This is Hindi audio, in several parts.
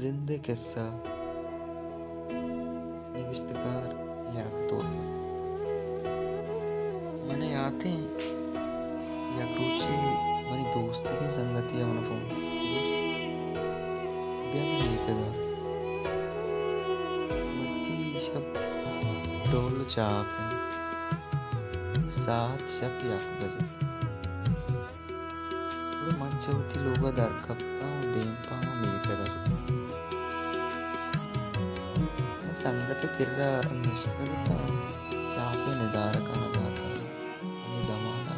जिंदे किस्सा निविष्टकार लियाकत ओरमन मने यादें या क्रूचे मनी दोस्त की संगति मन फोन ब्याम नीतगा मच्ची शब डोल चापन सात शब याक बजे उड़ मंचवती लोगा दरकप्पा देम पामा नीतगा संगत किर्रा निष्ठगता चापे निदारका नगाता निदमाना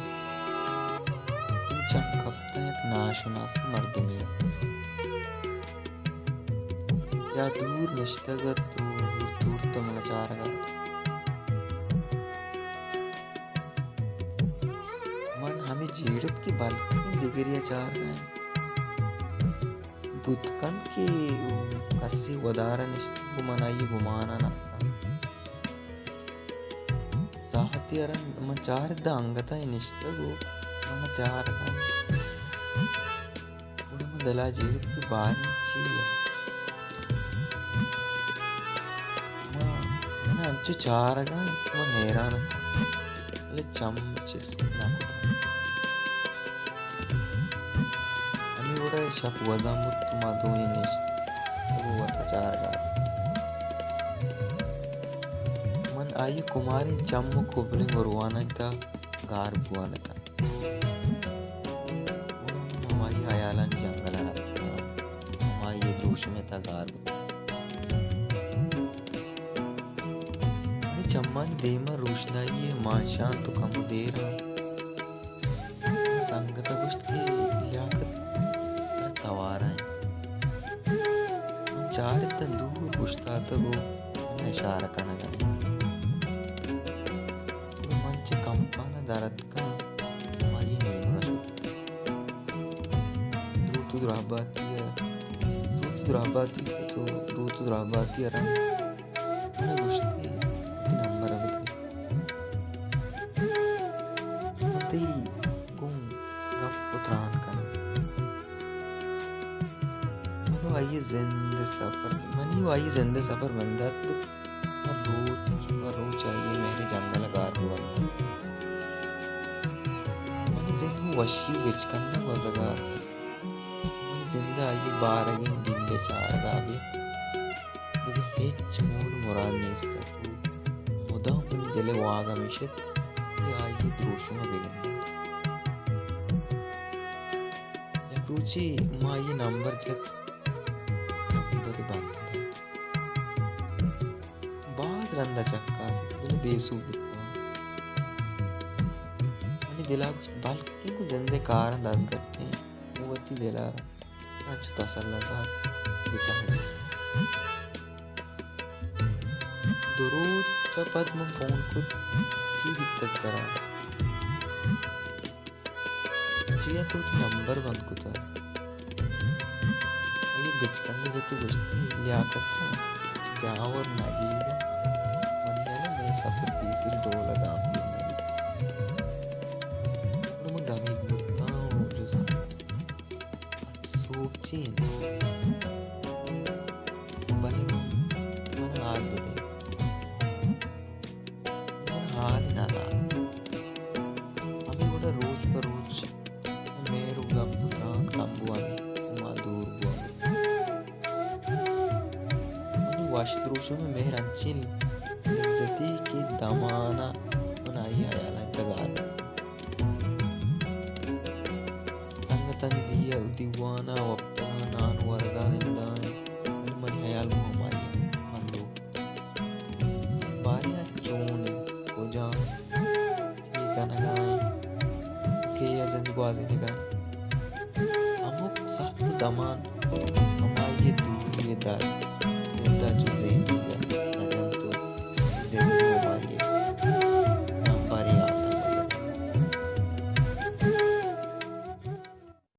चंकप्ता एक नाशुनासी मर्दुमे या दूर निष्ठगत दूर तमलचारगा मन हमें जीड़त की बालकनी दिगरिया चार गए बुद्धकन के कसी वदारा निष्ठु मनाई गुमाना ना साहती अरन मचार द अंगता निष्ठगु मचार का उड़म दला जीवित की बारी चीला मना अंचु चार का मन हैरान ले चमचिस नाकुता हमें उड़ा शप वजामुत माधोई निष्ठ वो वता चार का मन आई कुमारी चम्मु कुबले वरुवाना था गार बुआना था ममाई आयालन जंगल ममाई दूष में था गार चम्मन देमा रोशनाई माशान तो कम देर संगत गुश्त की लियाकत तवारा है चार तंदूर गुश्ता तो वो इशारा करना चाहिए मंच कंपाना दरद का माये नहीं मशहूर दूत दुराबाती तो दूत दुराबाती अरन मैंने गुश्ती नंबर अभी मती गुम गफ पुत्रान करना मनो आइए जिंदे सफर मनी आइए जिंदे सफर बंदत हर रोज चाहिए मेरे जंगल गार हुआ मनी जिंदे वशी बिचकन्ना वजगा मनी जिंदे आइए बारगिन डिंडे चार गावे इधे हेच मूल मुराद नेस्ता तू मुदा मनी दिले वागा मिशत ये आइए दोषों बेगंदा या क्रूची माँ ये नंबर जत बाज रंदा चक्का से बोले बेसूख दिखता मैंने दिला बाल्की को जिंदे कारण 10 घंटे वो वती दिला अच्छु तसल्ला था बिसाड़ दुरूद चपत में फोन को जीवित तक करा जिया तो नंबर बंद को था ये बिचकंदे जो तू गुश्ती लियाकत जाओ और नगीगा मैं सफर तीसरी डोर लगा मैं गमी गुत्ताऊं जो सोची बने मन हाल बदे मन हाल ना था हमें बड़ा रोज पर रोज मेरू गम पुत्रान कांबुआन मादूर बुआ मनी वाशद्रोशों में मेहर अंचिल इज्जती की दमाना बनाई आयाला तगार संगतन दिया दीवाना वक्तना नान वर्गा निंदाए मन हयाल मुहम्मदी मंदो बारियां चोने को जान ठीक नगाए के या जिंदबाजी निगाह अमुक साथ दमान हमारी ये दूर ये दार